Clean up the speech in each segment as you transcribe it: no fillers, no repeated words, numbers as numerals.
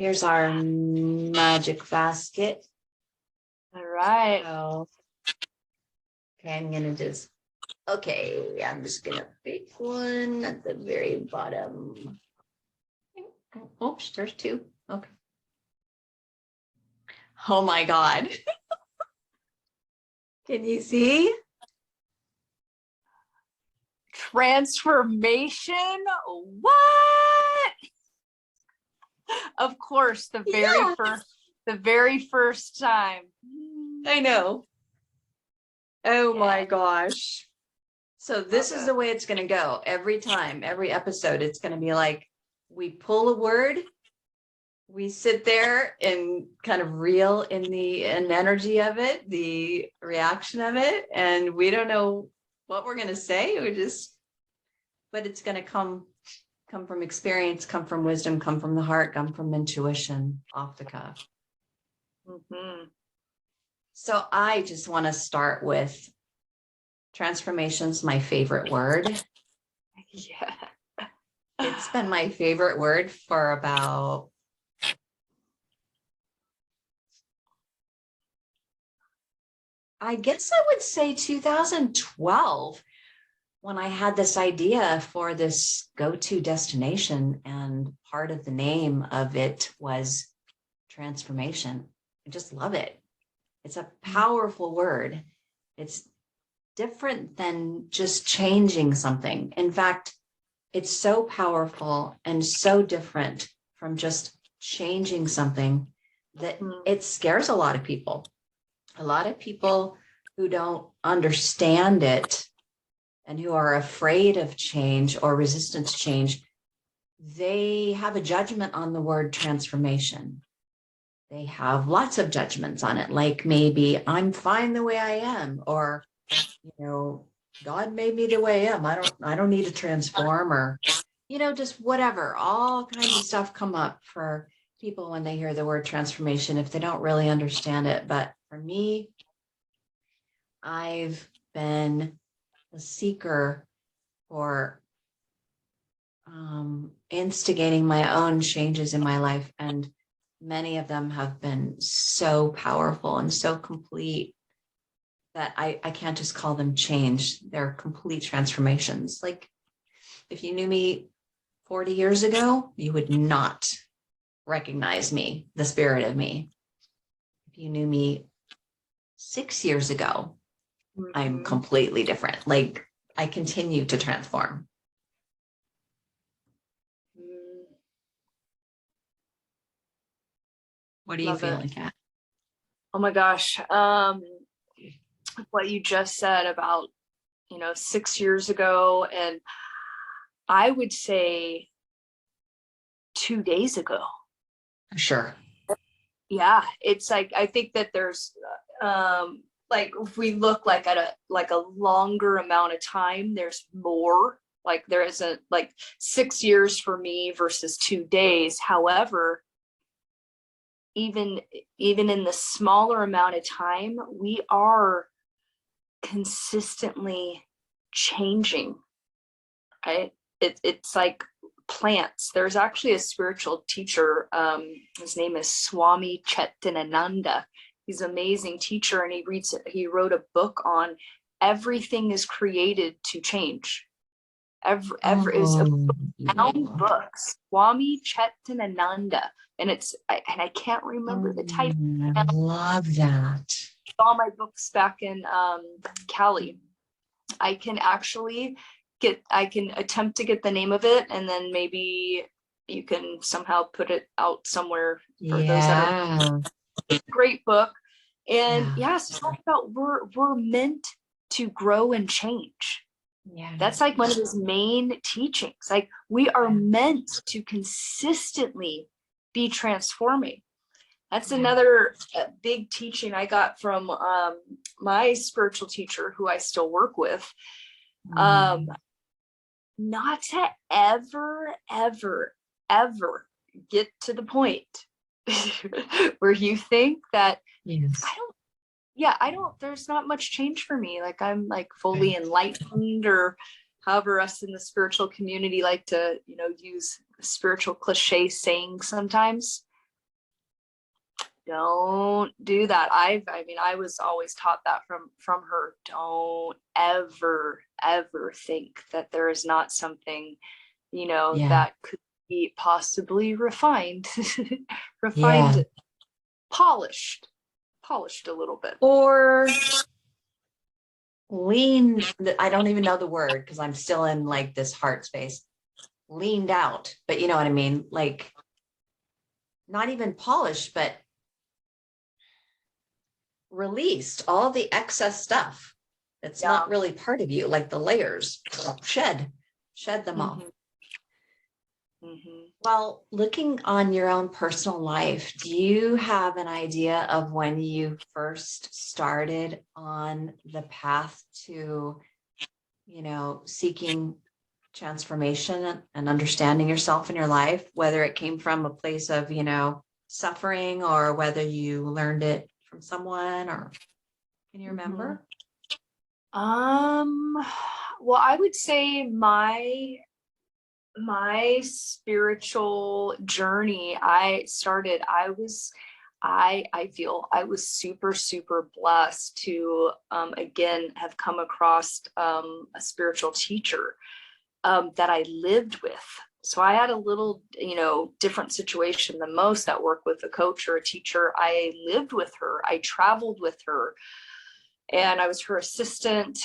Here's our magic basket. All right. So, okay, I'm just gonna pick one at the very bottom. Oops, there's two. Okay. Oh my God. Can you see? Transformation? What? Of course, the very first time. I know. Oh my gosh. So this is the way it's going to go every time, every episode. It's going to be like, we pull a word, we sit there and kind of reel in the energy of it, the reaction of it, and we don't know what we're going to say. But it's going to come from experience, come from wisdom, come from the heart, come from intuition, off the cuff. Mm-hmm. So I just want to start with transformation's my favorite word. Yeah. It's been my favorite word for about I guess I would say 2012, when I had this idea for this go-to destination, and part of the name of it was transformation. I just love it. It's a powerful word. It's different than just changing something. In fact, it's so powerful and so different from just changing something that it scares a lot of people. A lot of people who don't understand it and who are afraid of change or resistant to change, they have a judgment on the word transformation. They have lots of judgments on it, like maybe I'm fine the way I am, or, God made me the way I am. I don't need to transform, or, just whatever. All kinds of stuff come up for people when they hear the word transformation, if they don't really understand it. But for me, I've been a seeker for instigating my own changes in my life, and many of them have been so powerful and so complete that I can't just call them change. They're complete transformations. Like, if you knew me 40 years ago, you would not recognize me, the spirit of me. If you knew me 6 years ago, I'm completely different. Like, I continue to transform. What are you feeling, Kat? Oh my gosh. What you just said about, 6 years ago, and I would say 2 days ago. Sure. Yeah. It's like, I think that there's, like, if we look like at a longer amount of time, there's more. Like, there isn't like 6 years for me versus 2 days. However, even in the smaller amount of time, we are consistently changing, right? It's like plants. There's actually a spiritual teacher. His name is Swami Chettananda. He's an amazing teacher, and he wrote a book on everything is created to change. Is a profound book, Swami Chettananda, and I can't remember the title. I love that. All my books back in Cali. I can attempt to get the name of it, and then maybe you can somehow put it out somewhere for those that are. Great book. And so talk about we're meant to grow and change. Yeah, that's like one of his main teachings. Like, we are meant to consistently be transforming. That's another big teaching I got from my spiritual teacher, who I still work with. Not to ever, ever, ever get to the point where you think that there's not much change for me. Like, I'm like fully enlightened, or however us in the spiritual community like to, use spiritual cliche saying sometimes. don't do that. I mean, I was always taught that from her. Don't ever think that there is not something, that could be possibly refined, refined, polished a little bit, or lean. I don't even know the word because I'm still in like this heart space. Leaned out, but you know what I mean? Like not even polished, but released all the excess stuff that's not really part of you, like the layers. Shed them off. Well, looking on your own personal life, do you have an idea of when you first started on the path to, seeking transformation and understanding yourself in your life, whether it came from a place of, suffering or whether you learned it from someone, or can you remember? Well, I would say my spiritual journey, I feel I was super, super blessed to, again, have come across, a spiritual teacher, that I lived with. So I had a little, different situation than most that work with a coach or a teacher. I lived with her. I traveled with her, and I was her assistant.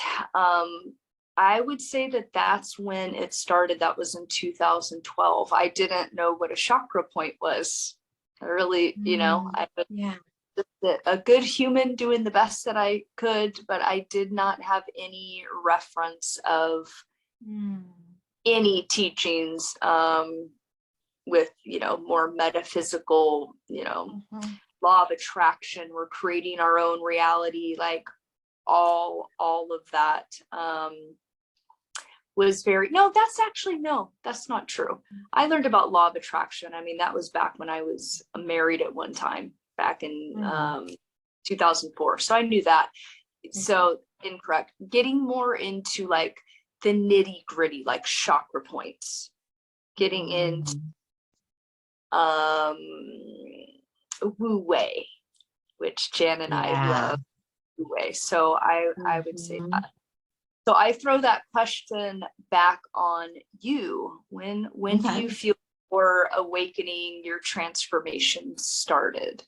I would say that that's when it started. That was in 2012. I didn't know what a chakra point was. I really, I was a good human doing the best that I could, but I did not have any reference of any teachings, with, more metaphysical, law of attraction. We're creating our own reality, like all of that, was very, that's not true. I learned about law of attraction. I mean, that was back when I was married at one time, back in 2004. So I knew that. So incorrect. Getting more into like the nitty gritty, like chakra points, getting into Wu Wei, which Jan and I love Wu Wei. So I would say that. So I throw that question back on you. When do you feel your awakening, your transformation started?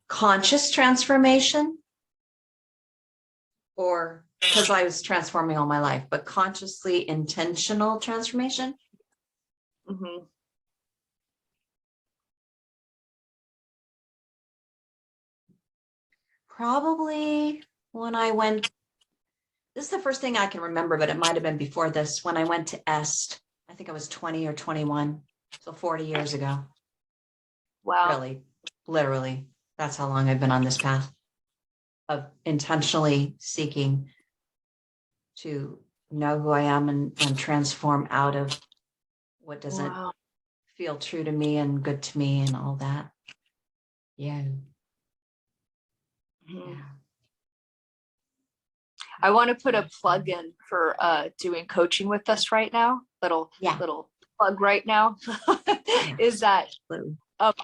Conscious transformation, or because I was transforming all my life, but consciously intentional transformation? Probably when I went, this is the first thing I can remember, but it might have been before this, when I went to Est. I think I was 20 or 21, so 40 years ago. Wow. Really, literally, that's how long I've been on this path of intentionally seeking to know who I am and transform out of what doesn't feel true to me and good to me and all that. Yeah. I want to put a plug in for doing coaching with us right now. Little plug right now is that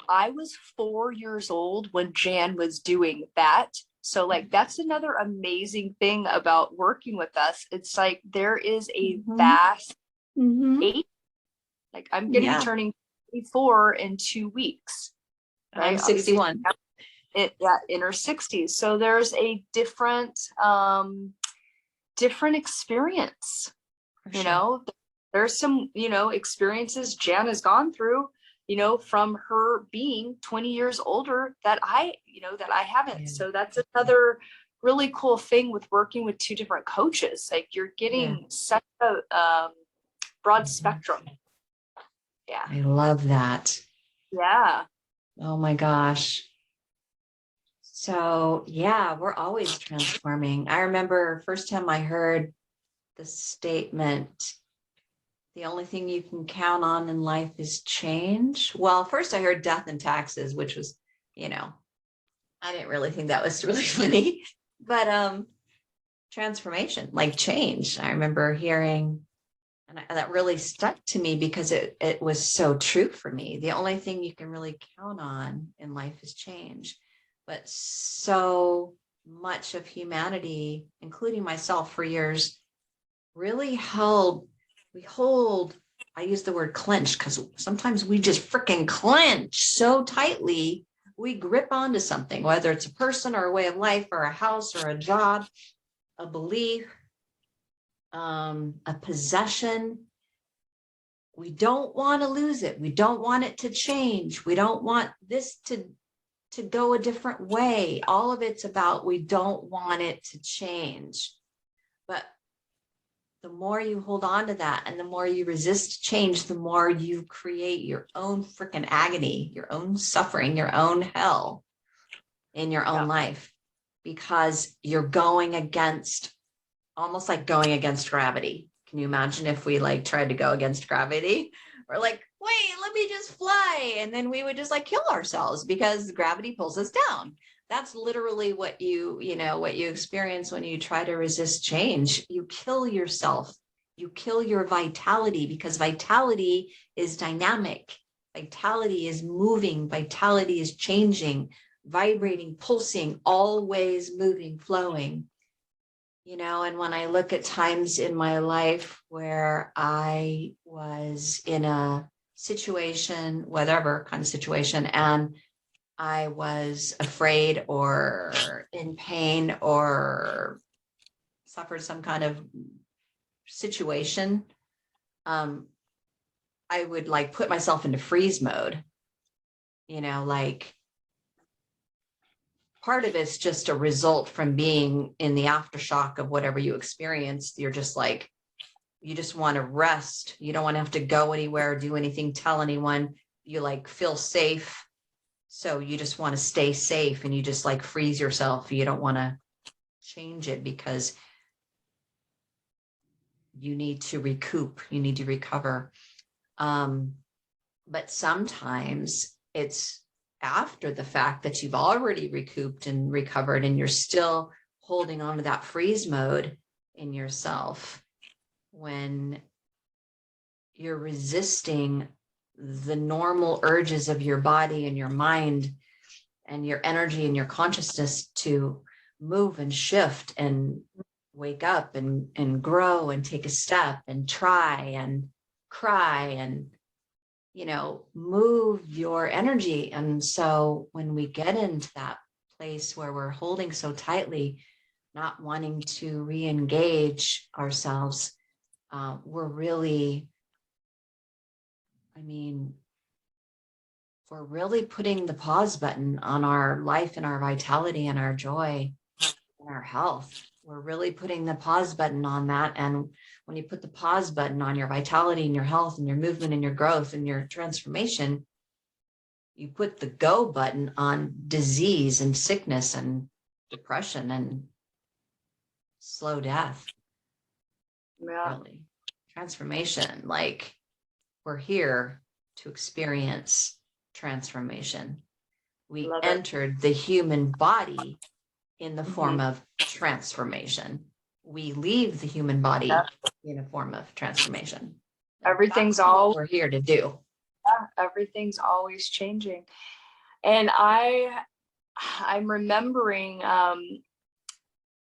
I was 4 years old when Jan was doing that. So like, that's another amazing thing about working with us. It's like, there is a vast age. Like I'm turning 24 in 2 weeks. Right? I'm 61. In her 60s. So there's a different experience. There's some, experiences Jan has gone through, from her being 20 years older that I haven't. So that's another really cool thing with working with two different coaches. Like you're getting such a broad spectrum. Yeah. I love that. Yeah. Oh my gosh. So yeah, we're always transforming. I remember first time I heard the statement, the only thing you can count on in life is change. Well, first I heard death and taxes, which was, I didn't really think that was really funny, but transformation, like change. I remember hearing And that really stuck to me because it was so true for me. The only thing you can really count on in life is change. But so much of humanity, including myself for years, really we hold, I use the word clench because sometimes we just freaking clench so tightly. We grip onto something, whether it's a person or a way of life or a house or a job, a belief, a possession. We don't want to lose it. We don't want it to change. We don't want this to go a different way. All of it's about we don't want it to change. But the more you hold on to that and the more you resist change, the more you create your own freaking agony, your own suffering, your own hell in your own life, because you're going against, almost like going against gravity. Can you imagine if we like tried to go against gravity? We're like, wait, let me just fly. And then we would just like kill ourselves because gravity pulls us down. That's literally what what you experience when you try to resist change. You kill yourself. You kill your vitality, because vitality is dynamic. Vitality is moving. Vitality is changing, vibrating, pulsing, always moving, flowing. And when I look at times in my life where I was in a situation, whatever kind of situation, and I was afraid or in pain or suffered some kind of situation, I would like put myself into freeze mode, like part of it's just a result from being in the aftershock of whatever you experienced. You're just like, you just want to rest. You don't want to have to go anywhere, do anything, tell anyone. You like feel safe. So you just want to stay safe and you just like freeze yourself. You don't want to change it because you need to recoup. You need to recover. But sometimes it's after the fact that you've already recouped and recovered and you're still holding on to that freeze mode in yourself when you're resisting the normal urges of your body and your mind and your energy and your consciousness to move and shift and wake up and grow and take a step and try and cry and move your energy. And so when we get into that place where we're holding so tightly, not wanting to re-engage ourselves, we're really putting the pause button on our life and our vitality and our joy and our health. We're really putting the pause button on that. And when you put the pause button on your vitality and your health and your movement and your growth and your transformation, you put the go button on disease and sickness and depression and slow death. Yeah. Really. Transformation. Like, we're here to experience transformation. We entered the human body in the form of transformation. We leave the human body in a form of transformation. Everything's all we're here to do. Yeah, everything's always changing. And I'm remembering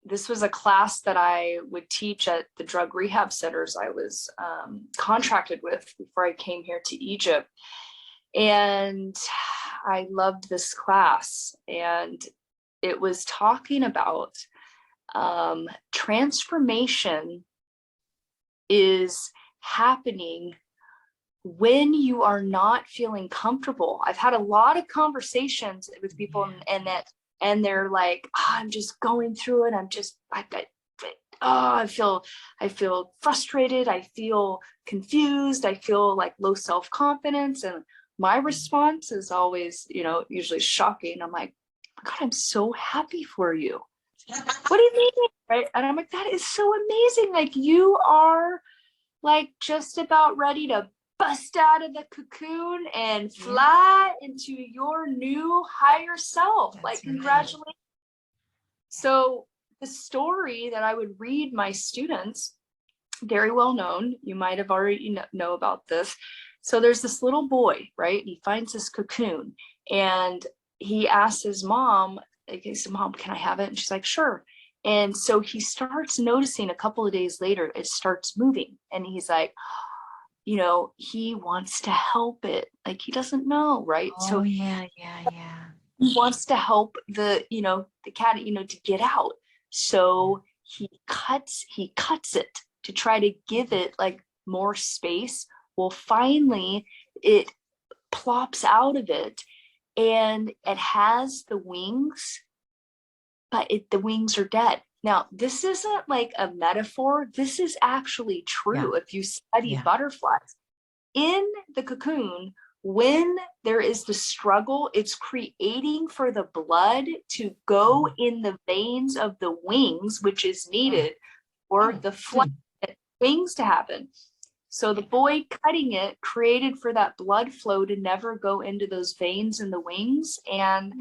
this was a class that I would teach at the drug rehab centers I was contracted with before I came here to Egypt. And I loved this class. And it was talking about transformation is happening when you are not feeling comfortable. I've had a lot of conversations with people and they're like, I'm just going through it. I feel frustrated. I feel confused. I feel like low self-confidence. And my response is always, usually shocking. I'm like, oh my God, I'm so happy for you. What do you mean? Right? And I'm like, that is so amazing. Like, you are like just about ready to bust out of the cocoon and fly into your new higher self. That's like, congratulations. Right. So the story that I would read my students very well known. You might have already know about this. So there's this little boy, right? He finds this cocoon and he asks his mom, he said, Mom, can I have it? And she's like, sure. And so he starts noticing a couple of days later, it starts moving. And he's like, he wants to help it. Like, he doesn't know, right? Oh, so yeah. he wants to help the cat, to get out. So he cuts it to try to give it like more space. Well, finally it plops out of it and it has the wings, but the wings are dead. Now, this isn't like a metaphor. This is actually true. If you study butterflies in the cocoon, when there is the struggle, it's creating for the blood to go in the veins of the wings, which is needed for the flight wings to happen. So the boy cutting it created for that blood flow to never go into those veins in the wings. And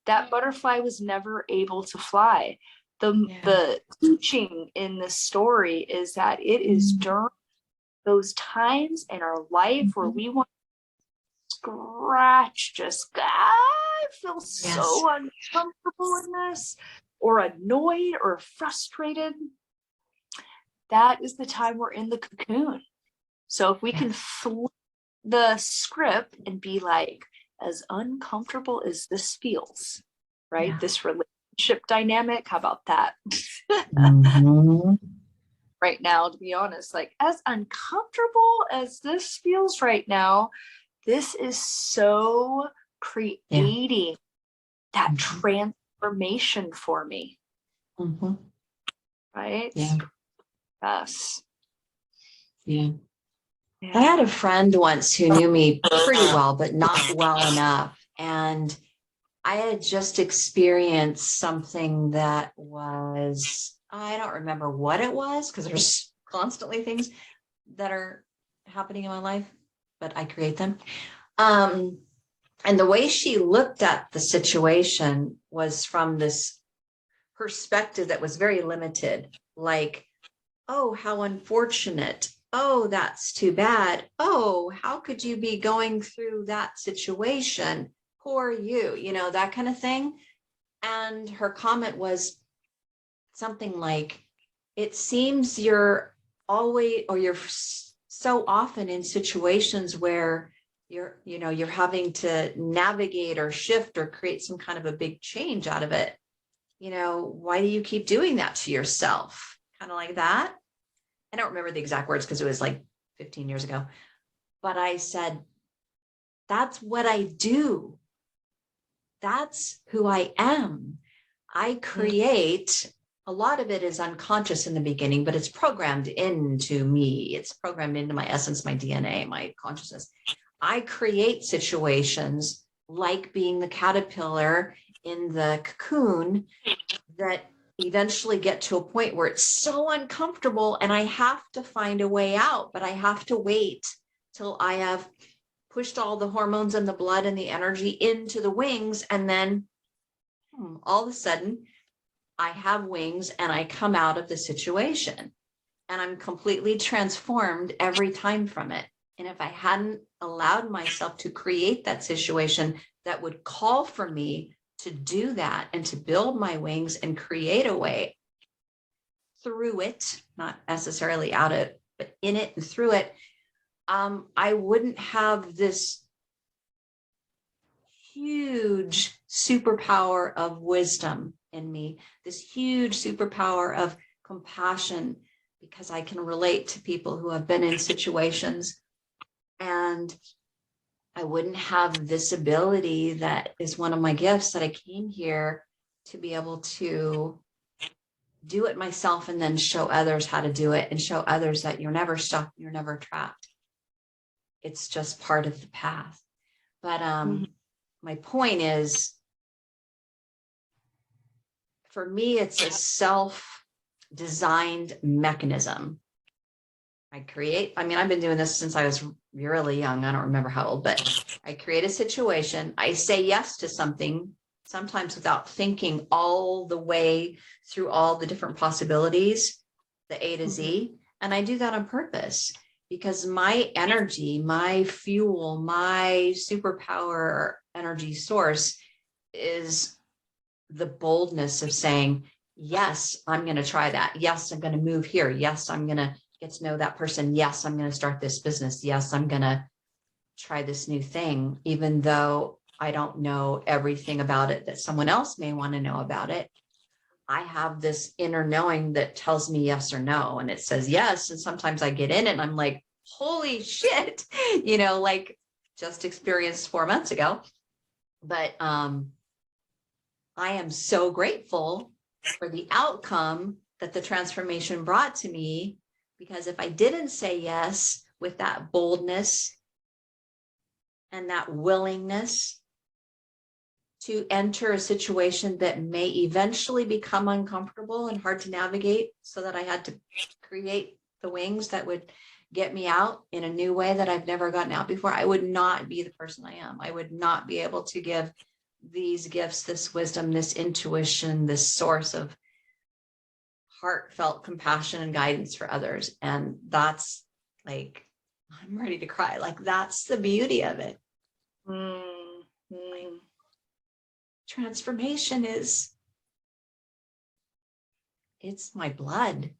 that butterfly was never able to fly. The teaching in this story is that it is during those times in our life where we want to scratch, I feel so uncomfortable in this, or annoyed or frustrated. That is the time we're in the cocoon. So if we can flip the script and be like, as uncomfortable as this feels, right? This relationship dynamic, how about that? Right now, to be honest, like, as uncomfortable as this feels right now, this is so creating that transformation for me. Right? Yes. I had a friend once who knew me pretty well, but not well enough. And I had just experienced something that was, I don't remember what it was, because there's constantly things that are happening in my life, but I create them. And the way she looked at the situation was from this perspective that was very limited, like, oh, how unfortunate. Oh, that's too bad. Oh, how could you be going through that situation? Poor you, that kind of thing. And her comment was something like, it seems you're always, or you're so often in situations where you're having to navigate or shift or create some kind of a big change out of it. Why do you keep doing that to yourself? Kind of like that. I don't remember the exact words because it was like 15 years ago, but I said, that's what I do. That's who I am. I create. A lot of it is unconscious in the beginning, but it's programmed into me. It's programmed into my essence, my DNA, my consciousness. I create situations like being the caterpillar in the cocoon that eventually get to a point where it's so uncomfortable and I have to find a way out, but I have to wait till I have pushed all the hormones and the blood and the energy into the wings. And then all of a sudden I have wings and I come out of the situation and I'm completely transformed every time from it. And if I hadn't allowed myself to create that situation that would call for me to do that and to build my wings and create a way through it, not necessarily out it, but in it and through it, I wouldn't have this huge superpower of wisdom in me, this huge superpower of compassion, because I can relate to people who have been in situations, and I wouldn't have this ability that is one of my gifts that I came here to be able to do it myself and then show others how to do it and show others that you're never stuck, you're never trapped. It's just part of the path. But my point is, for me, it's a self-designed mechanism. I've been doing this since I was really young. I don't remember how old, but I create a situation. I say yes to something, sometimes without thinking all the way through all the different possibilities, the A to Z. And I do that on purpose because my energy, my fuel, my superpower energy source is the boldness of saying, yes, I'm going to try that. Yes, I'm going to move here. Yes, I'm going to get to know that person. Yes, I'm going to start this business. Yes, I'm going to try this new thing, even though I don't know everything about it that someone else may want to know about it. I have this inner knowing that tells me yes or no. And it says yes. And sometimes I get in it and I'm like, holy shit, like just experienced 4 months ago. But I am so grateful for the outcome that the transformation brought to me, because if I didn't say yes with that boldness and that willingness to enter a situation that may eventually become uncomfortable and hard to navigate, so that I had to create the wings that would get me out in a new way that I've never gotten out before, I would not be the person I am. I would not be able to give these gifts, this wisdom, this intuition, this source of heartfelt compassion and guidance for others. And that's like, I'm ready to cry. Like, that's the beauty of it. Like, transformation it's my blood.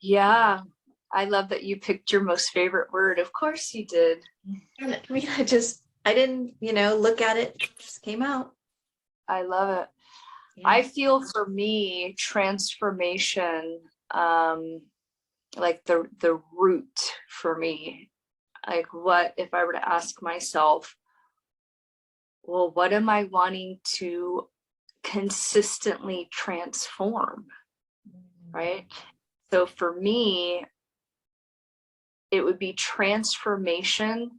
Yeah. I love that you picked your most favorite word. Of course you did. I mean, I didn't, look at it. It just came out. I love it. Yeah. I feel for me, transformation, like the root for me, like what if I were to ask myself, well, what am I wanting to consistently transform? Right? So for me, it would be transformation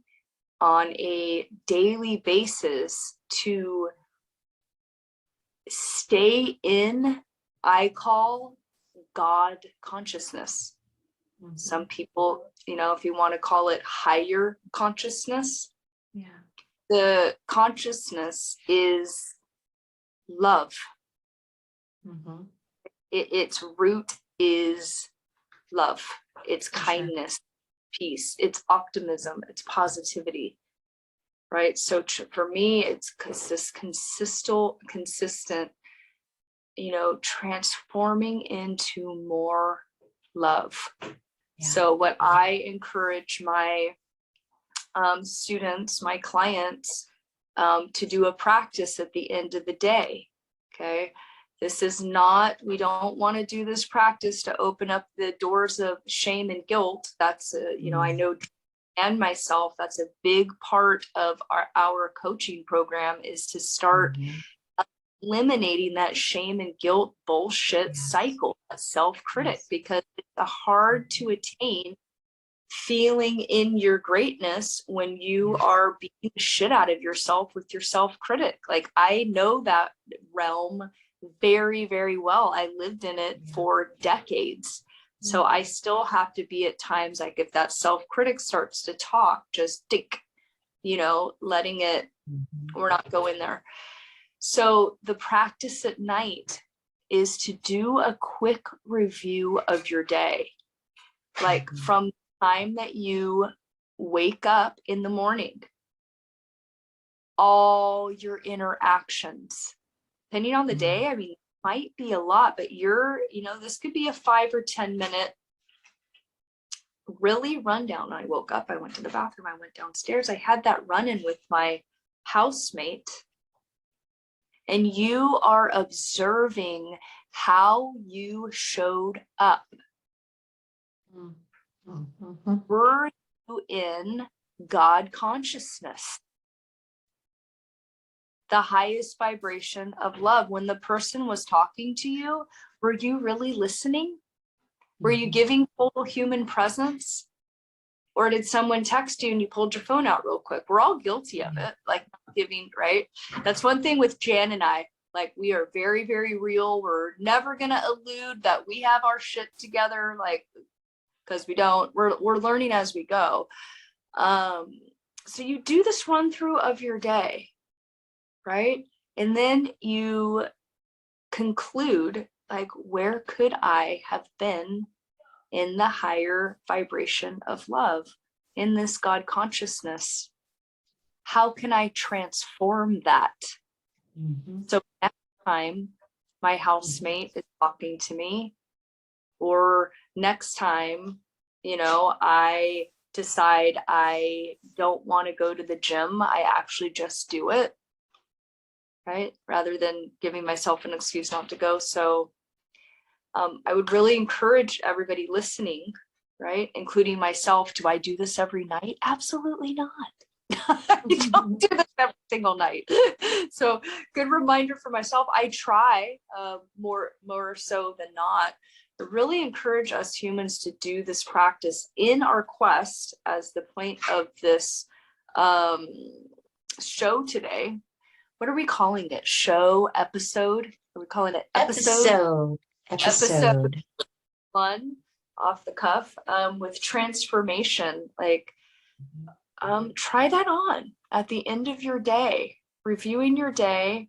on a daily basis to stay in, I call God consciousness. Mm-hmm. Some people, if you want to call it higher consciousness, yeah, the consciousness is love. Mm-hmm. Its root is love. It's kindness, peace, it's optimism, it's positivity, right? So for me, it's this consistent, transforming into more love. Yeah. So what I encourage my students, my clients, to do a practice at the end of the day. Okay. This is not, we don't want to do this practice to open up the doors of shame and guilt. That's, I know, and myself, that's a big part of our coaching program, is to start eliminating that shame and guilt bullshit cycle, a self-critic, because it's a hard to attain feeling in your greatness when you are beating the shit out of yourself with your self-critic. Like, I know that realm very, very well. I lived in it for decades. So I still have to be at times, like, if that self-critic starts to talk, just think, letting it, we're not going there. So the practice at night is to do a quick review of your day. Like, from the time that you wake up in the morning, all your interactions, depending on the day, I mean, it might be a lot, but this could be a 5 or 10 minute really rundown. I woke up, I went to the bathroom, I went downstairs, I had that run-in with my housemate, and you are observing how you showed up. Were you in God consciousness? The highest vibration of love. When the person was talking to you, were you really listening? Were you giving total human presence? Or did someone text you and you pulled your phone out real quick? We're all guilty of it, like giving, right? That's one thing with Jan and I. Like, we are very, very real. We're never going to elude that we have our shit together, like, because we don't. We're learning as we go. So you do this run through of your day, right? And then you conclude like, where could I have been in the higher vibration of love, in this God consciousness? How can I transform that? So next time my housemate is talking to me, or next time, I decide I don't want to go to the gym, I actually just do it, right? Rather than giving myself an excuse not to go. So I would really encourage everybody listening, right, including myself. Do I do this every night? Absolutely not. I don't do this every single night. So good reminder for myself. I try more so than not. I really encourage us humans to do this practice in our quest, as the point of this show today. What are we calling it? Show, episode? Are we calling it episode? Episode 1 off the cuff with transformation. Like, try that on at the end of your day, reviewing your day,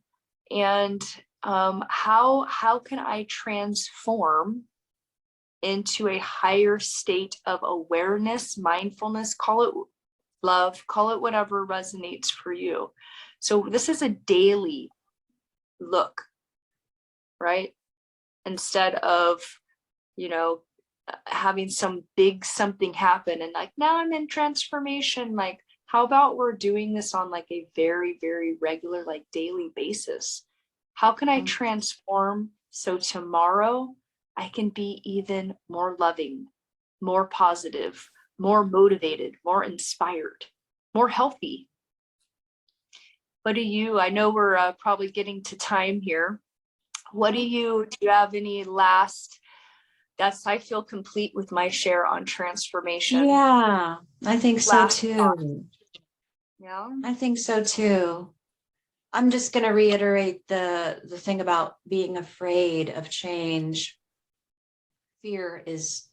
and how can I transform into a higher state of awareness, mindfulness, call it love, call it whatever resonates for you. So this is a daily look, right? Instead of, having some big something happen and like, now I'm in transformation. Like, how about we're doing this on like a very, very regular, like daily basis? How can I transform so tomorrow I can be even more loving, more positive, more motivated, more inspired, more healthy? What do you, I know we're probably getting to time here. Do you have any last, I feel complete with my share on transformation. Yeah, I think so too. Yeah, I think so too. I'm just going to reiterate the thing about being afraid of change. Fear is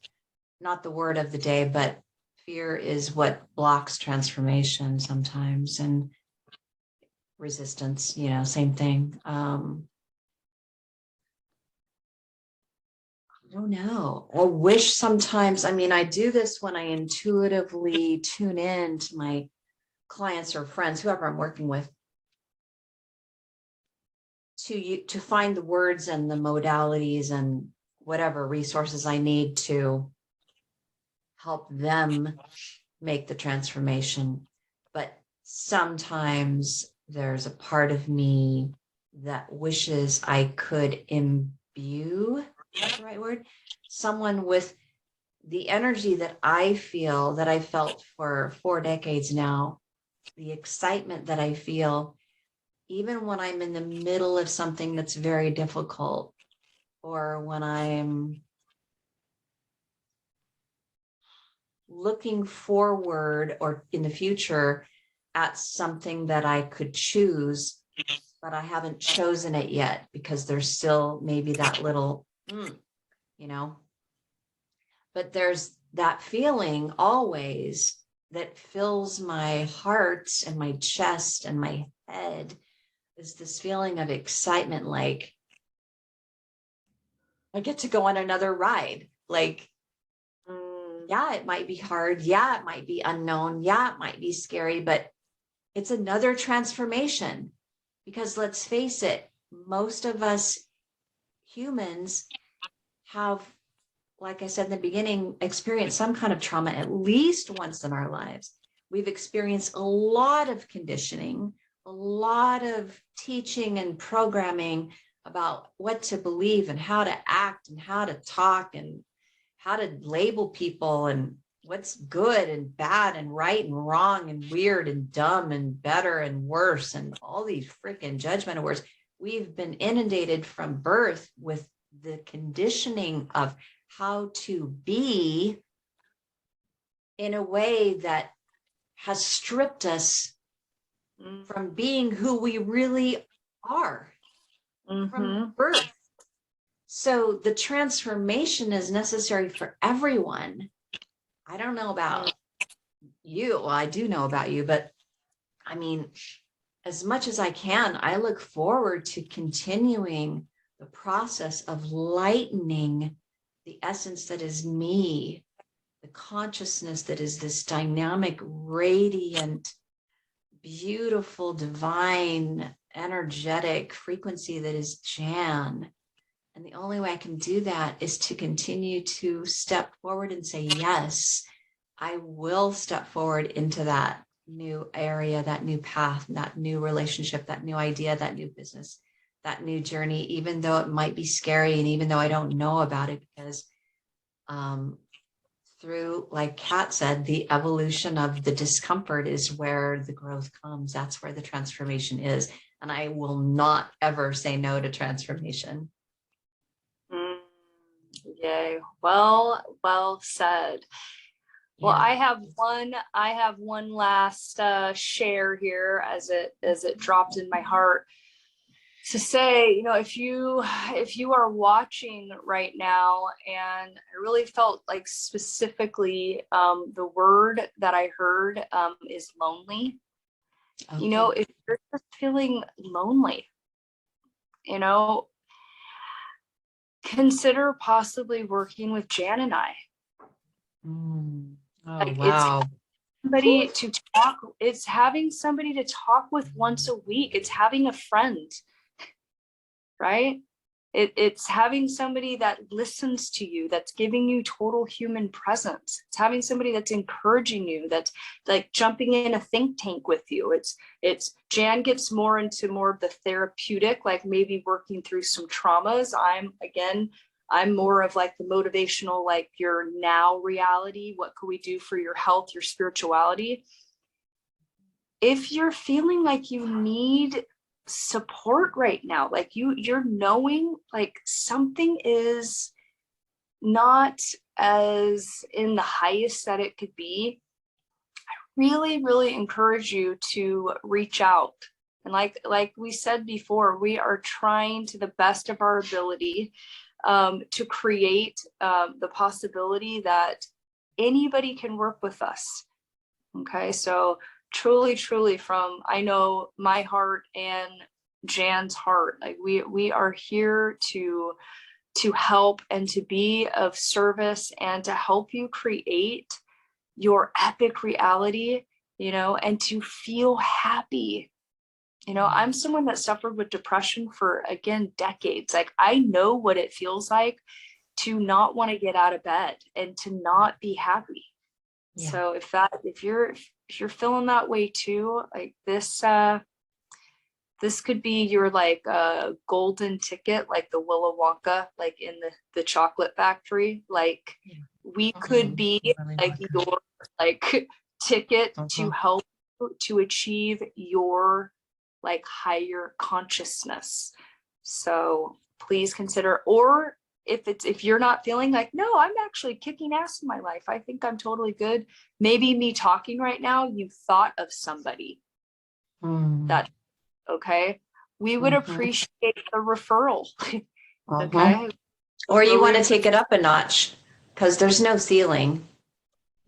not the word of the day, but fear is what blocks transformation sometimes, and resistance, same thing. I don't know. I wish sometimes, I do this when I intuitively tune in to my clients or friends, whoever I'm working with, to find the words and the modalities and whatever resources I need to help them make the transformation. But sometimes there's a part of me that wishes I could imbue, that's the right word, someone with the energy that I feel, that I felt for 4 decades now, the excitement that I feel, even when I'm in the middle of something that's very difficult, or when I'm looking forward or in the future at something that I could choose, but I haven't chosen it yet because there's still maybe that little, but there's that feeling always that fills my heart and my chest and my head, is this feeling of excitement. Like, I get to go on another ride. Like, yeah, it might be hard. Yeah, it might be unknown. Yeah, it might be scary, but it's another transformation. Because let's face it, most of us humans have, like I said in the beginning, experienced some kind of trauma at least once in our lives. We've experienced a lot of conditioning, a lot of teaching and programming about what to believe and how to act and how to talk and how to label people and what's good and bad and right and wrong and weird and dumb and better and worse and all these freaking judgmental words. We've been inundated from birth with the conditioning of how to be in a way that has stripped us from being who we really are from birth. So the transformation is necessary for everyone. I don't know about you. Well, I do know about you, but as much as I can, I look forward to continuing the process of lightening the essence that is me, the consciousness that is this dynamic, radiant, beautiful, divine, energetic frequency that is Jan. And the only way I can do that is to continue to step forward and say, yes, I will step forward into that new area, that new path, that new relationship, that new idea, that new business, that new journey, even though it might be scary and even though I don't know about it, because through, like Kat said, the evolution of the discomfort is where the growth comes. That's where the transformation is. And I will not ever say no to transformation. Yay. Well said. Well, Yeah. I have one last share here as it dropped in my heart to say, if you are watching right now, and I really felt like specifically the word that I heard is lonely. Okay. If you're just feeling lonely, consider possibly working with Jan and I. Oh, Like, wow. it's having somebody to talk with once a week. It's having a friend, right? It's having somebody that listens to you, that's giving you total human presence. It's having somebody that's encouraging you, that's like jumping in a think tank with you. It's Jan gets more into more of the therapeutic, like maybe working through some traumas. I'm more of like the motivational, like your now reality. What can we do for your health, your spirituality? If you're feeling like you need support right now, like you're knowing like something is not as in the highest that it could be, I really encourage you to reach out. And like we said before, we are trying to the best of our ability to create the possibility that anybody can work with us. Okay, so truly from, I know, my heart and Jan's heart, like we are here to help and to be of service and to help you create your epic reality, and to feel happy. I'm someone that suffered with depression for, again, decades. Like, I know what it feels like to not want to get out of bed and to not be happy. Yeah. So if you're feeling that way too, like this could be your like golden ticket, like the Willy Wonka, like in the chocolate factory. Like, we could be like your like ticket to help to achieve your like higher consciousness. So please consider, or if you're not feeling like, no, I'm actually kicking ass in my life, I think I'm totally good, maybe me talking right now, you thought of somebody that, okay, we would appreciate the referral. Okay. Or you want to take it up a notch, because there's no ceiling.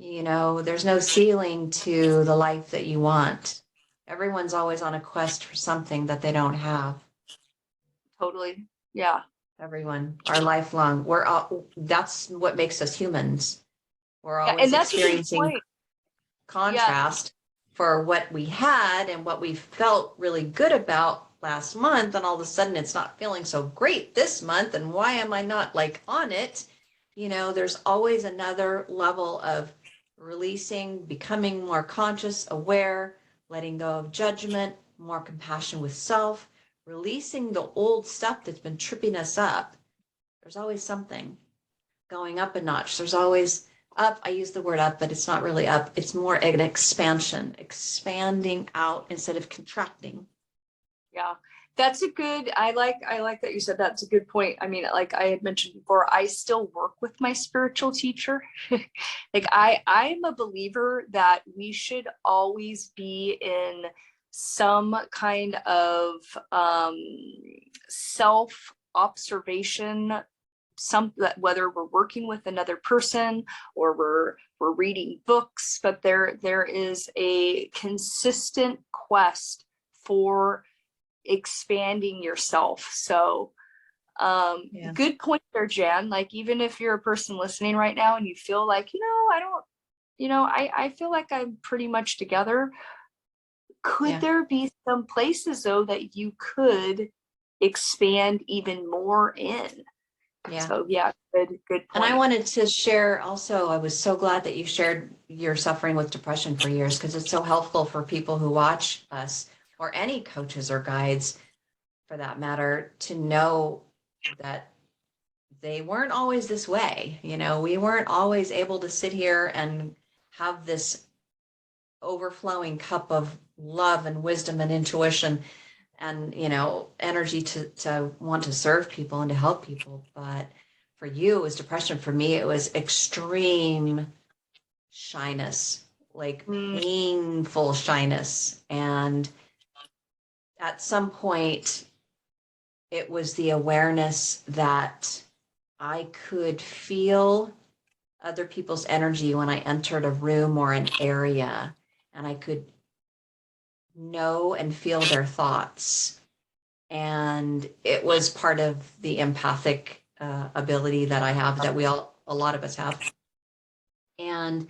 There's no ceiling to the life that you want. Everyone's always on a quest for something that they don't have. Totally. Yeah. Everyone, our lifelong, that's what makes us humans. We're always experiencing contrast for what we had and what we felt really good about last month, and all of a sudden it's not feeling so great this month, and why am I not like on it? There's always another level of releasing, becoming more conscious, aware, letting go of judgment, more compassion with self, releasing the old stuff that's been tripping us up. There's always something going up a notch. There's always up. I use the word up, but it's not really up. It's more an expansion, expanding out instead of contracting. Yeah, that's a good, I like that you said that's a good point. I mean, like I had mentioned before, I still work with my spiritual teacher. Like I'm a believer that we should always be in some kind of self-observation, whether we're working with another person or we're reading books, but there is a consistent quest for expanding yourself. So Good point there, Jan. Like, even if you're a person listening right now and you feel like, I feel like I'm pretty much together. Could there be some places though that you could expand even more in? So good point. And I wanted to share also, I was so glad that you shared your suffering with depression for years, because it's so helpful for people who watch us, or any coaches or guides for that matter, to know that they weren't always this way. We weren't always able to sit here and have this overflowing cup of love and wisdom and intuition and energy to want to serve people and to help people. But for you, it was depression. For me, it was extreme shyness, like painful shyness. And at some point, it was the awareness that I could feel other people's energy when I entered a room or an area, and I could know and feel their thoughts. And it was part of the empathic ability that I have, that a lot of us have. And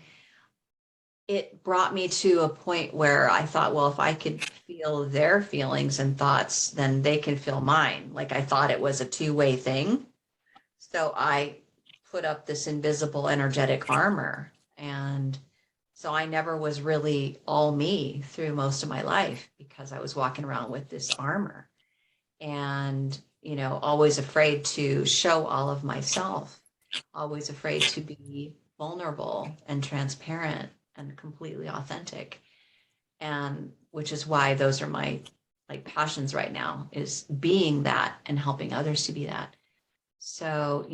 it brought me to a point where I thought, well, if I could feel their feelings and thoughts, then they can feel mine. Like, I thought it was a two-way thing. So I put up this invisible energetic armor. And so I never was really all me through most of my life, because I was walking around with this armor and, always afraid to show all of myself, always afraid to be vulnerable and transparent and completely authentic. And which is why those are my passions right now, is being that and helping others to be that. So,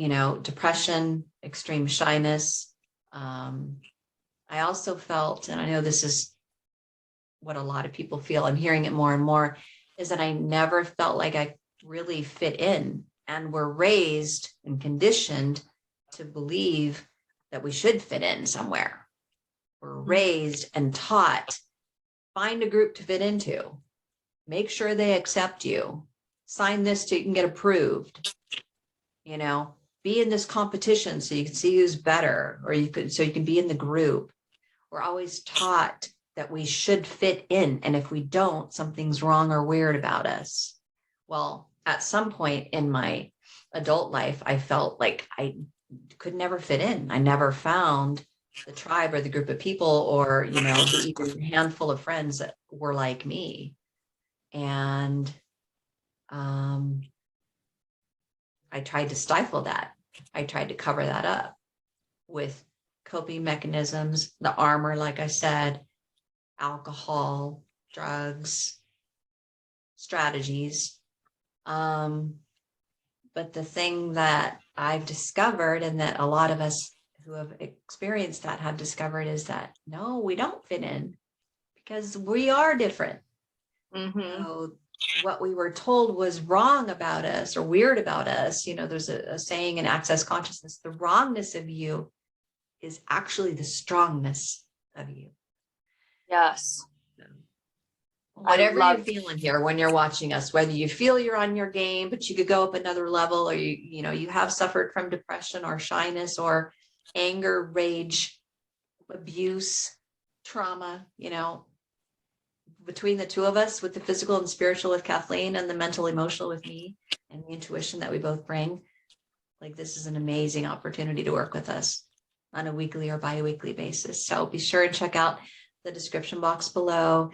depression, extreme shyness. I also felt, and I know this is what a lot of people feel, I'm hearing it more and more, is that I never felt like I really fit in. And we're raised and conditioned to believe that we should fit in somewhere. We're raised and taught, find a group to fit into, make sure they accept you, sign this so you can get approved, be in this competition so you can see who's better, or so you can be in the group. We're always taught that we should fit in. And if we don't, something's wrong or weird about us. Well, at some point in my adult life, I felt like I could never fit in. I never found the tribe or the group of people, or, the even handful of friends that were like me. And I tried to stifle that. I tried to cover that up with coping mechanisms, the armor, like I said, alcohol, drugs, strategies. But the thing that I've discovered, and that a lot of us who have experienced that have discovered, is that no, we don't fit in, because we are different. So what we were told was wrong about us or weird about us, there's a saying in Access Consciousness, the wrongness of you is actually the strongness of you. Yes. Whatever you're feeling here when you're watching us, whether you feel you're on your game, but you could go up another level, or you have suffered from depression or shyness or anger, rage, abuse, trauma, between the two of us, with the physical and spiritual with Kathleen, and the mental, emotional with me, and the intuition that we both bring, this is an amazing opportunity to work with us on a weekly or bi-weekly basis. So be sure and check out the description box below.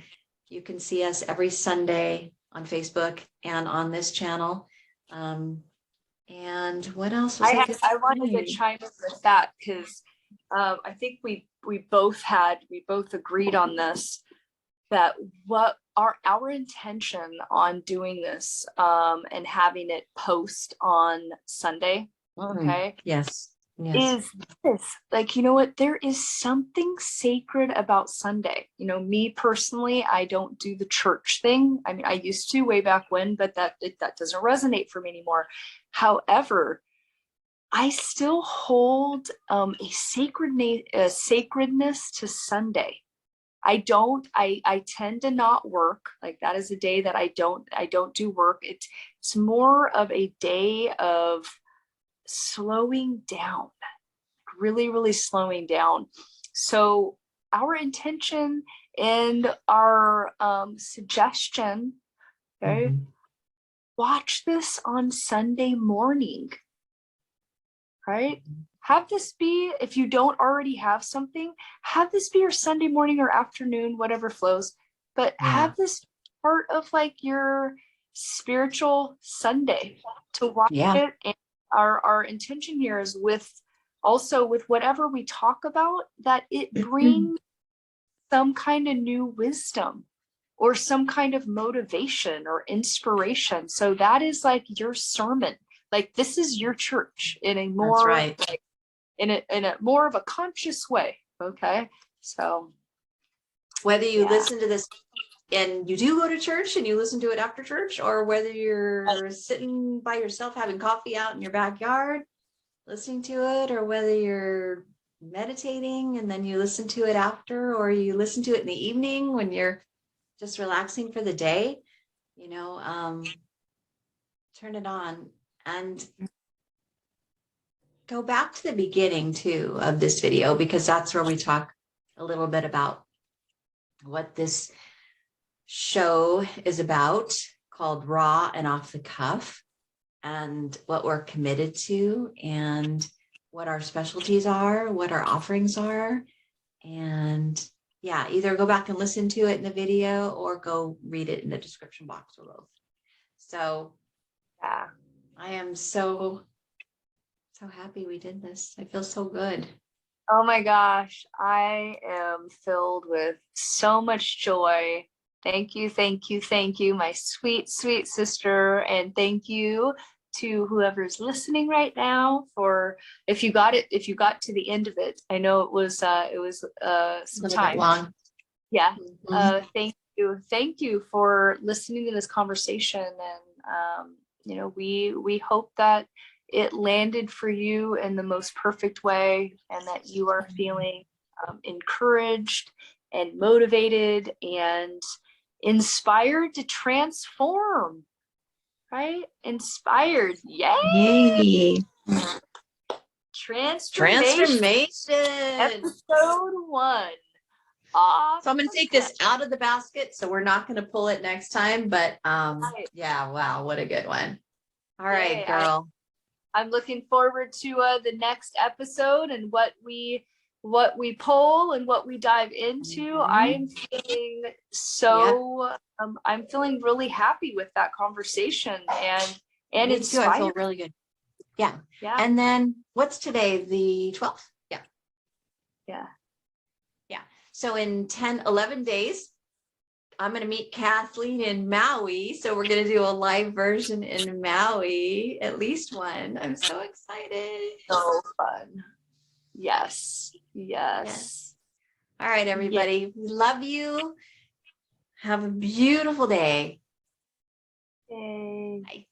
You can see us every Sunday on Facebook and on this channel. And what else was I wanted to chime in with that, because I think we both agreed on this, that what our intention on doing this and having it post on Sunday, okay? Yes. Is this, what, there is something sacred about Sunday. Me personally, I don't do the church thing. I mean, I used to way back when, but that doesn't resonate for me anymore. However, I still hold a sacredness to Sunday. I tend to not work. Like that is a day that I don't do work. It's more of a day of slowing down, really, really slowing down. So our intention and our suggestion, okay, watch this on Sunday morning, right? Have this be, if you don't already have something, have this be your Sunday morning or afternoon, whatever flows, but have this part of like your spiritual Sunday to watch it. And our intention here is with also with whatever we talk about, that it brings some kind of new wisdom or some kind of motivation or inspiration. So that is like your sermon. Like this is your church in a more like, in a more of a conscious way. Okay. So whether you listen to this and you do go to church and you listen to it after church, or whether you're sitting by yourself having coffee out in your backyard listening to it, or whether you're meditating and then you listen to it after, or you listen to it in the evening when you're just relaxing for the day, you know, turn it on and go back to the beginning too of this video, because that's where we talk a little bit about what this show is about, called Raw and Off the Cuff, and what we're committed to, and what our specialties are, what our offerings are. And yeah, either go back and listen to it in the video or go read it in the description box or both. So yeah, I am so happy we did this. I feel so good. Oh my gosh, I am filled with so much joy. Thank you, thank you, thank you, my sweet, sweet sister. And thank you to whoever's listening right now for, if you got to the end of it. I know it was some time long. Yeah. Thank you for listening to this conversation. And you know, we hope that it landed for you in the most perfect way, and that you are feeling encouraged and motivated and inspired to transform, right? Inspired. Yay! Transformation. Episode 1. So I'm going to take this out of the basket, so we're not going to pull it next time, but yeah, wow, what a good one. All right, girl. I'm looking forward to the next episode and what we pull and what we dive into. I am feeling so I'm feeling really happy with that conversation and inspired. I feel really good. Yeah. And then what's today? The 12th? Yeah. So in 11 days, I'm going to meet Kathleen in Maui. So we're going to do a live version in Maui, at least one. I'm so excited. So fun. Yes. All right, everybody. We love you. Have a beautiful day. Yay. Bye.